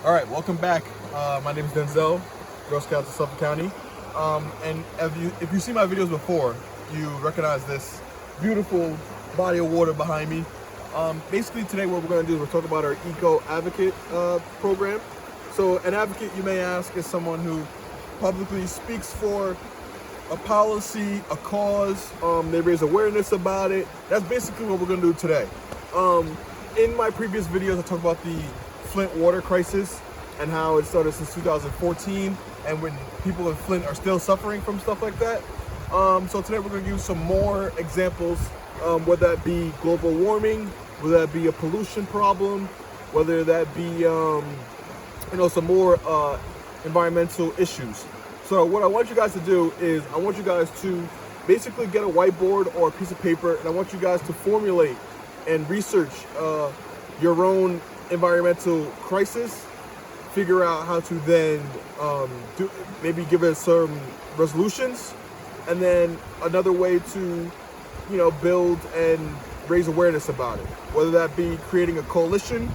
All right, welcome back. My name is Denzel, Girl Scouts of Suffolk County. And if you see my videos before, you recognize this beautiful body of water behind me. Basically, today what we're going to do is we're talking about our Eco Advocate program. So, an advocate, you may ask, is someone who publicly speaks for a policy, a cause. They raise awareness about it. That's basically what we're going to do today. In my previous videos, I talked about the Flint water crisis and how it started since 2014, and when people in Flint are still suffering from stuff like that. So today we're going to give some more examples, whether that be global warming, whether that be a pollution problem, whether that be some more environmental issues. So what I want you guys to do is I want you guys to basically get a whiteboard or a piece of paper, and I want you guys to formulate and research your own environmental crisis, figure out how to then maybe give it some resolutions, and then another way to build and raise awareness about it, whether that be creating a coalition,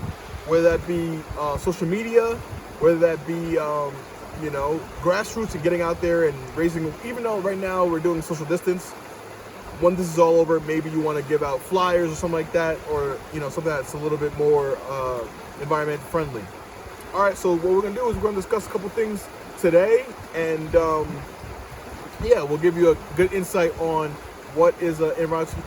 whether that be social media, whether that be grassroots and getting out there and raising, even though right now we're doing social distance, when this is all over, maybe you want to give out flyers or something like that, or something that's a little bit more environment friendly. All right, so what we're gonna do is we're gonna discuss a couple things today, and we'll give you a good insight on what is an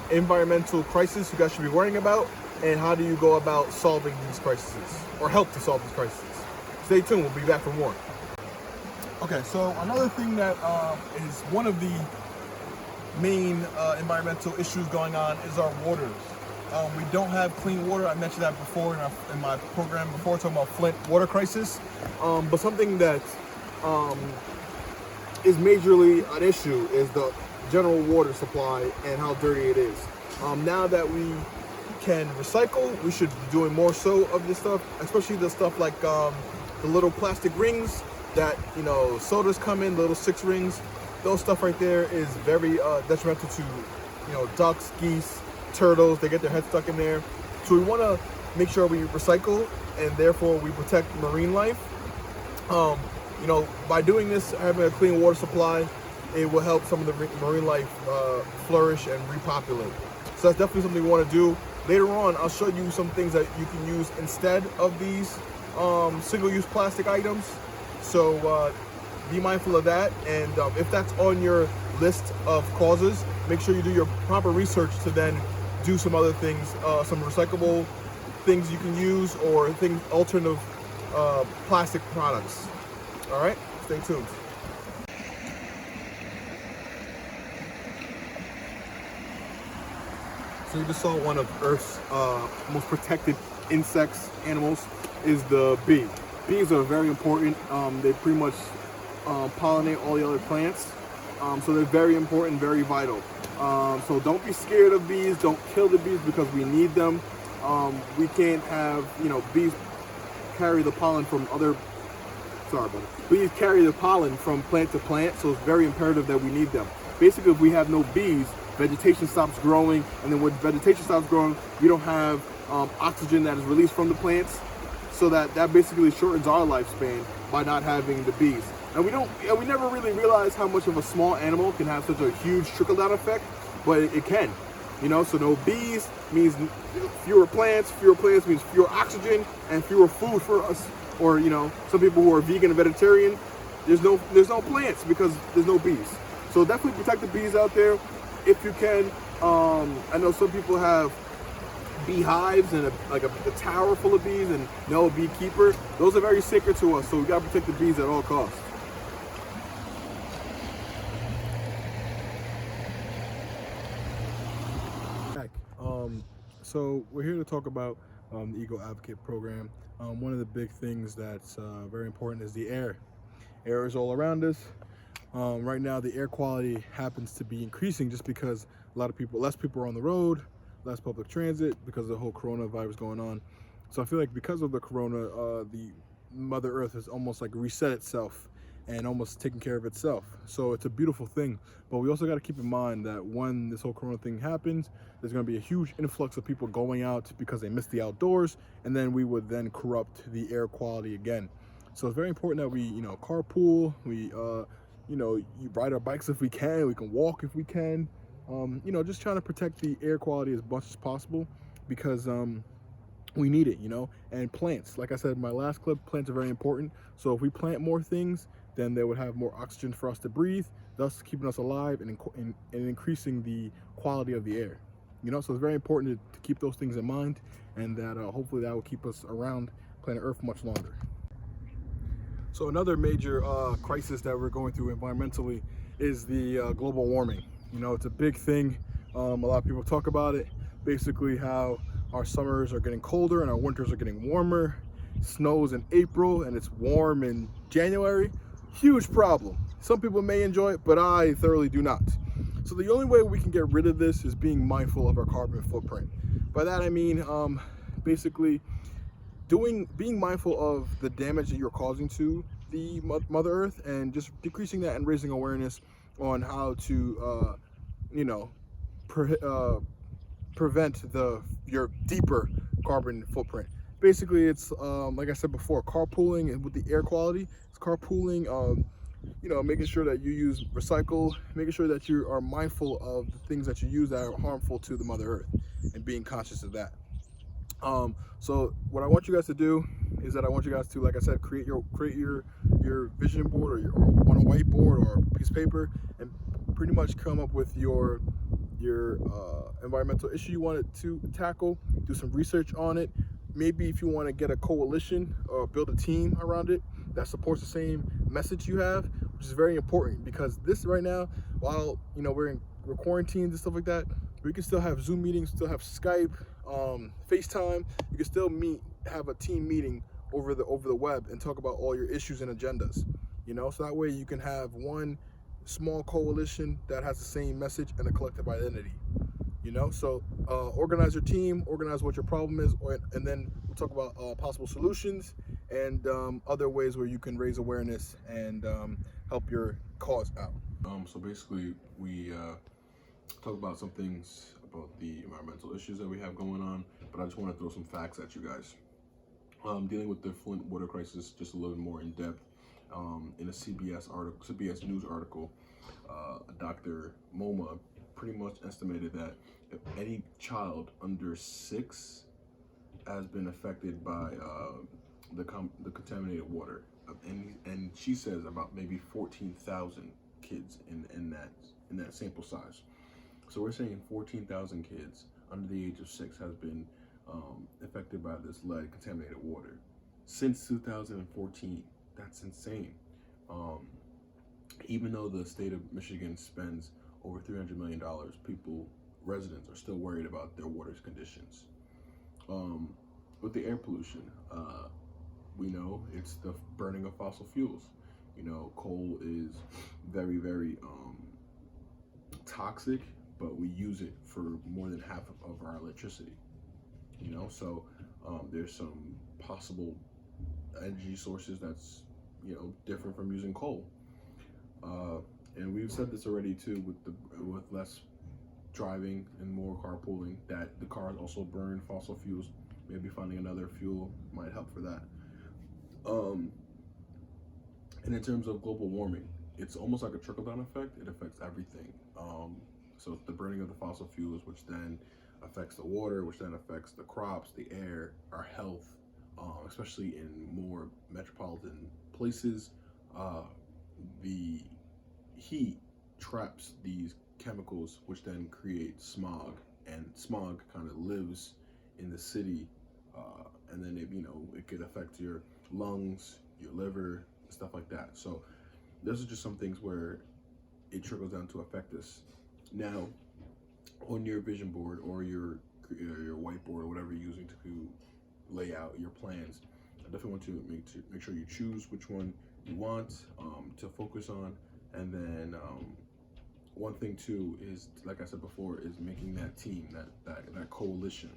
environmental crisis you guys should be worrying about, and how do you go about solving these crises or help to solve these crises. Stay tuned, we'll be back for more. Okay, so another thing that is one of the main environmental issues going on is our waters. We don't have clean water. I mentioned that before in my program before, talking about Flint water crisis. But something that is majorly an issue is the general water supply and how dirty it is. Now that we can recycle, we should be doing more so of this stuff, especially the stuff like the little plastic rings that sodas come in, little 6 rings. Those stuff right there is very detrimental to ducks, geese, turtles. They get their heads stuck in there. So we want to make sure we recycle, and therefore we protect marine life. By doing this, having a clean water supply, it will help some of the marine life flourish and repopulate. So that's definitely something we want to do. Later on, I'll show you some things that you can use instead of these single-use plastic items. So be mindful of that, and if that's on your list of causes, make sure you do your proper research to then do some other things, some recyclable things you can use, or alternative plastic products. All right, stay tuned. So you just saw one of Earth's most protected insects, animals, is the bee. Bees are very important. They pretty much pollinate all the other plants. So they're very important, very vital. So don't be scared of bees. Don't kill the bees because we need them. We can't have, bees carry the pollen from bees carry the pollen from plant to plant. So it's very imperative that we need them. Basically, if we have no bees, vegetation stops growing. And then when vegetation stops growing, we don't have oxygen that is released from the plants. So that basically shortens our lifespan by not having the bees. And we never really realize how much of a small animal can have such a huge trickle-down effect, but it can. So no bees means fewer plants means fewer oxygen and fewer food for us. Or some people who are vegan and vegetarian, there's no plants because there's no bees. So definitely protect the bees out there if you can. I know some people have beehives and a tower full of bees and no beekeeper. Those are very sacred to us, so we gotta protect the bees at all costs. So we're here to talk about the Eco Advocate program. One of the big things that's very important is the air. Air is all around us. Right now, the air quality happens to be increasing just because less people are on the road, less public transit because of the whole coronavirus going on. So I feel like because of the corona, the Mother Earth has almost like reset itself, and almost taking care of itself. So it's a beautiful thing. But we also got to keep in mind that when this whole corona thing happens, there's going to be a huge influx of people going out because they miss the outdoors, and then we would then corrupt the air quality again. So it's very important that we, carpool, we, you ride our bikes if we can walk if we can, just trying to protect the air quality as much as possible, because we need it, and plants, like I said in my last clip, plants are very important. So if we plant more things, then they would have more oxygen for us to breathe, thus keeping us alive and increasing the quality of the air. So it's very important to keep those things in mind, and that hopefully that will keep us around planet Earth much longer. So another major crisis that we're going through environmentally is the global warming. It's a big thing. A lot of people talk about it. Basically how our summers are getting colder and our winters are getting warmer. Snows in April and it's warm in January. Huge problem. Some people may enjoy it, but I thoroughly do not. So the only way we can get rid of this is being mindful of our carbon footprint. By that I mean basically being mindful of the damage that you're causing to the Mother Earth, and just decreasing that and raising awareness on how to prevent your deeper carbon footprint. Basically, it's like I said before, carpooling, and with the air quality, it's carpooling. Making sure that you use recycle, making sure that you are mindful of the things that you use that are harmful to the Mother Earth, and being conscious of that. So what I want you guys to do is that I want you guys to, like I said, create your vision board, or on a whiteboard or a piece of paper, and pretty much come up with your environmental issue you want to tackle. Do some research on it. Maybe if you want to get a coalition or build a team around it that supports the same message you have, which is very important, because this right now, while we're quarantined and stuff like that, we can still have Zoom meetings, still have Skype, FaceTime. You can still have a team meeting over the web and talk about all your issues and agendas. So that way you can have one small coalition that has the same message and a collective identity. So organize your team, organize what your problem is, and then we'll talk about possible solutions and other ways where you can raise awareness and help your cause out. So basically, we talk about some things about the environmental issues that we have going on, but I just want to throw some facts at you guys. Dealing with the Flint water crisis just a little bit more in depth. In a CBS News article, Dr. Moma pretty much estimated that if any child under 6 has been affected by the contaminated water, and she says about maybe 14,000 kids in that sample size. So we're saying 14,000 kids under the age of 6 has been affected by this lead contaminated water since 2014. That's insane. Even though the state of Michigan spends over $300 million, residents are still worried about their water conditions. With the air pollution, we know it's the burning of fossil fuels. Coal is very, very toxic, but we use it for more than half of our electricity. So there's some possible energy sources that's different from using coal. And we've said this already too, with less driving and more carpooling, that the cars also burn fossil fuels. Maybe finding another fuel might help for that. And in terms of global warming, it's almost like a trickle-down effect. It affects everything. So it's the burning of the fossil fuels, which then affects the water, which then affects the crops, the air, our health, especially in more metropolitan places. The heat traps these chemicals, which then create smog, and smog kind of lives in the city, and then it could affect your lungs, your liver, stuff like that. So those are just some things where it trickles down to affect us. Now, on your vision board or your whiteboard or whatever you're using to lay out your plans, I definitely want to make sure you choose which one you want to focus on. And then one thing too is, like I said before, is making that team, that coalition,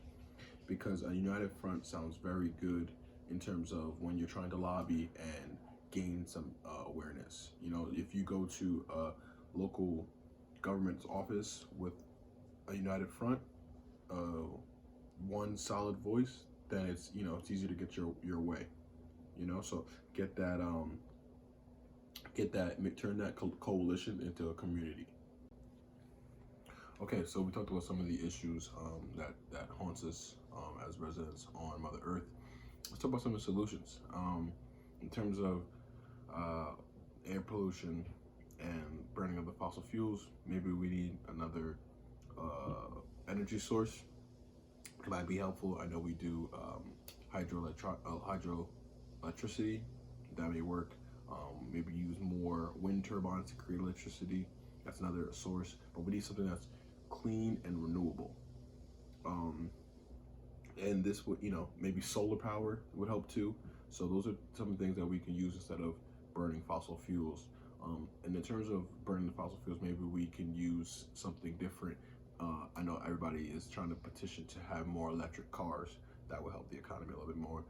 because a united front sounds very good in terms of when you're trying to lobby and gain some awareness. You know, if you go to a local government's office with a united front, one solid voice, then it's, you know, it's easy to get your way. You know, so get that turn that coalition into a community. Okay, so we talked about some of the issues that haunts us as residents on Mother Earth. Let's talk about some of the solutions. In terms of air pollution and burning of the fossil fuels, maybe we need another energy source. It might be helpful. I know we do hydroelectricity. That may work. Maybe use more wind turbines to create electricity. That's another source. But we need something that's clean and renewable. And this would, you know, maybe solar power would help too. So those are some things that we can use instead of burning fossil fuels. And in terms of burning the fossil fuels, maybe we can use something different. I know everybody is trying to petition to have more electric cars. That will help the economy a little bit more.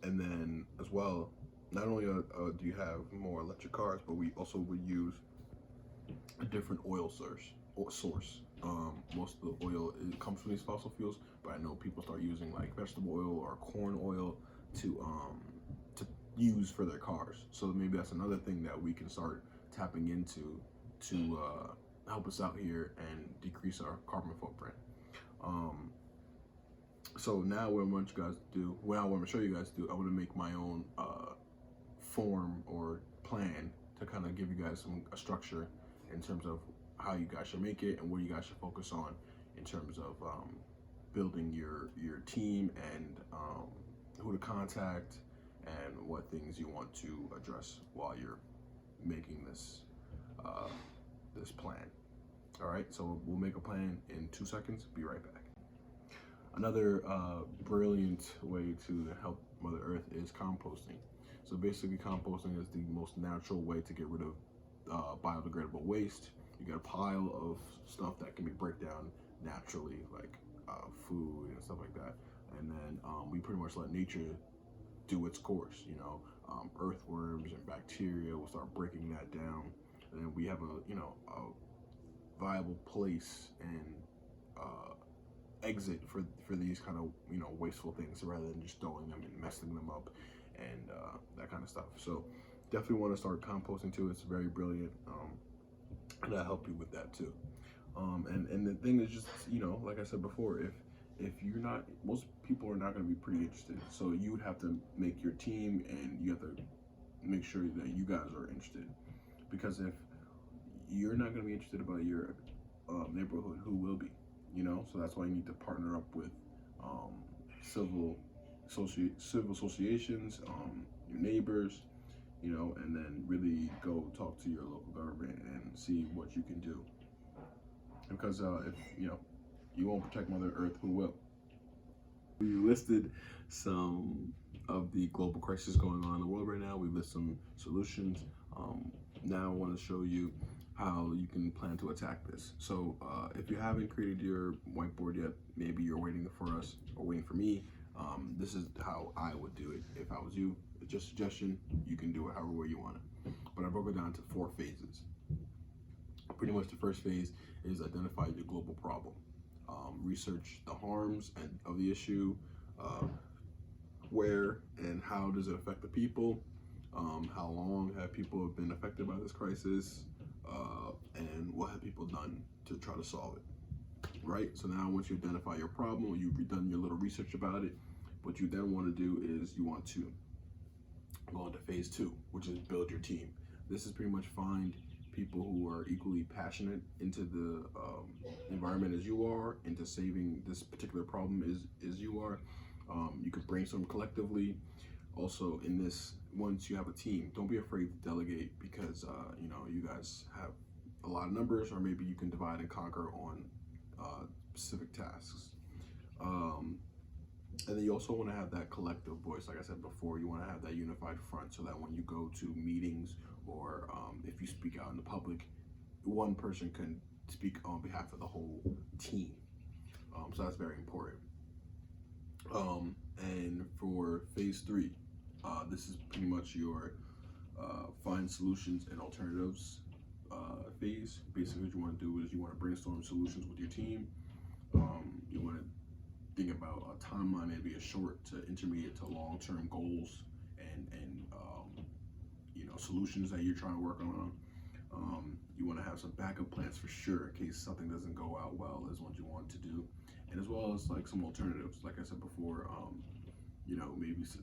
And then as well, not only do you have more electric cars, but we also would use a different oil source. Most of the oil comes from these fossil fuels, but I know people start using like vegetable oil or corn oil to use for their cars. So maybe that's another thing that we can start tapping into to help us out here and decrease our carbon footprint. So now what I want you guys to do, what I want to show you guys to do, I want to make my own form or plan to kind of give you guys a structure in terms of how you guys should make it and what you guys should focus on in terms of building your team and who to contact and what things you want to address while you're making this this plan. All right, so we'll make a plan in 2 seconds. Be right back. Another brilliant way to help Mother Earth is composting. So basically, composting is the most natural way to get rid of biodegradable waste. You got a pile of stuff that can be break down naturally, like food and stuff like that. And then we pretty much let nature do its course. You know, earthworms and bacteria will start breaking that down, and then we have a viable place and exit for these kind of wasteful things, rather than just throwing them and messing them up and that kind of stuff. So definitely want to start composting too. It's very brilliant, and I'll help you with that too. And the thing is just, like I said before, if you're not, most people are not going to be pretty interested. So you would have to make your team, and you have to make sure that you guys are interested. Because if you're not going to be interested about your neighborhood, who will be? So that's why you need to partner up with civil associations, your neighbors, and then really go talk to your local government and see what you can do. Because if you won't protect Mother Earth, who will? We listed some of the global crisis going on in the world right now. We list some solutions. Now I want to show you how you can plan to attack this. So if you haven't created your whiteboard yet, maybe you're waiting for us or waiting for me. This is how I would do it if I was you. It's just a suggestion. You can do it however way you want it. But I broke it down to 4 phases. Pretty much the first phase is identify the global problem. Research the harms of the issue, where and how does it affect the people, how long have people been affected by this crisis, and what have people done to try to solve it, right? So now once you identify your problem, you've done your little research about it, what you then want to do is you want to go into phase 2, which is build your team. This is pretty much find people who are equally passionate into the environment as you are, into saving this particular problem as you are. You could brainstorm collectively. Also, in this, once you have a team, don't be afraid to delegate, because you guys have a lot of numbers, or maybe you can divide and conquer on specific tasks. And then you also want to have that collective voice. Like I said before, you want to have that unified front, so that when you go to meetings or if you speak out in the public, one person can speak on behalf of the whole team. So that's very important. And for phase 3, This is pretty much your find solutions and alternatives phase. Basically, what you want to do is you want to brainstorm solutions with your team. You want to think about a timeline, maybe a short to intermediate to long-term goals and solutions that you're trying to work on. You want to have some backup plans for sure in case something doesn't go out well as what you want to do, and as well as like some alternatives. Like I said before,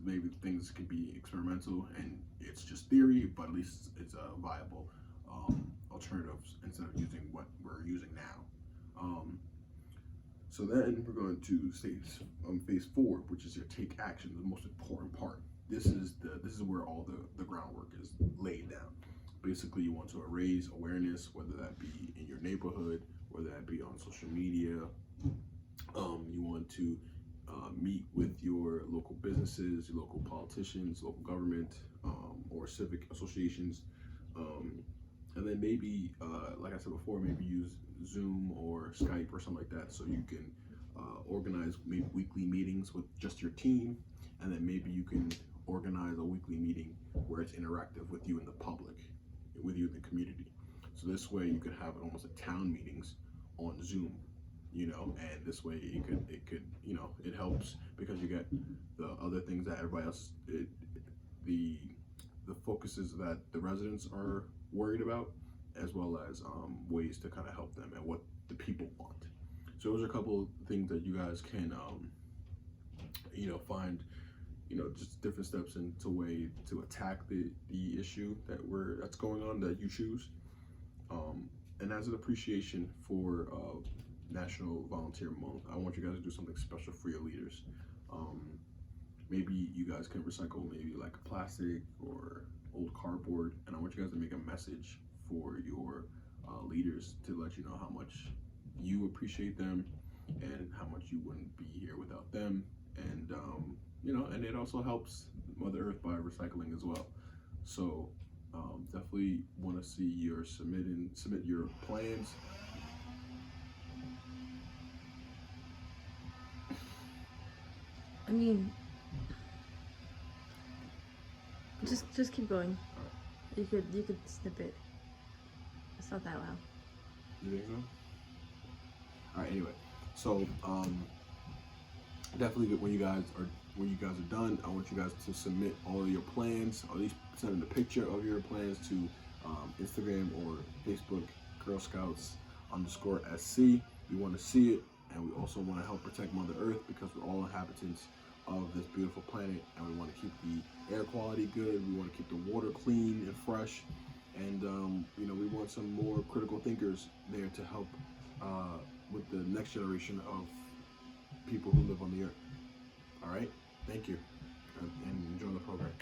maybe things can be experimental and it's just theory, but at least it's a viable alternatives instead of using what we're using now. So then we're going to phase four, which is your take action, the most important part. This is where all the groundwork is laid down. Basically, you want to raise awareness, whether that be in your neighborhood, whether that be on social media. You want to meet with your local businesses, your local politicians, local government, or civic associations. And then maybe, like I said before, maybe use Zoom or Skype or something like that, so you can organize maybe weekly meetings with just your team, and then maybe you can organize a weekly meeting where it's interactive with you in the public, with you in the community. So this way you could have almost like town meetings on Zoom, and this way it helps because you get the other things that everybody else, the focuses that the residents are worried about, as well as ways to kind of help them and what the people want. So those are a couple of things that you guys can find, just different steps into way to attack the issue that's going on that you choose. And as an appreciation for National Volunteer Month, I want you guys to do something special for your leaders. Maybe you guys can recycle maybe like plastic or old cardboard, and I want you guys to make a message for your leaders to let you know how much you appreciate them and how much you wouldn't be here without them. And and it also helps Mother Earth by recycling as well. So definitely want to see your submit your plans. I mean, just keep going. You could snip it. It's not that loud. You think so? All right. Anyway, so definitely when you guys are done, I want you guys to submit all of your plans, or at least send in a picture of your plans to Instagram or Facebook, Girl Scouts _SC. We want to see it, and we also want to help protect Mother Earth because we're all inhabitants of this beautiful planet, and we want to keep the air quality good. We want to keep the water clean and fresh, and we want some more critical thinkers there to help with the next generation of people who live on the earth. All right, thank you.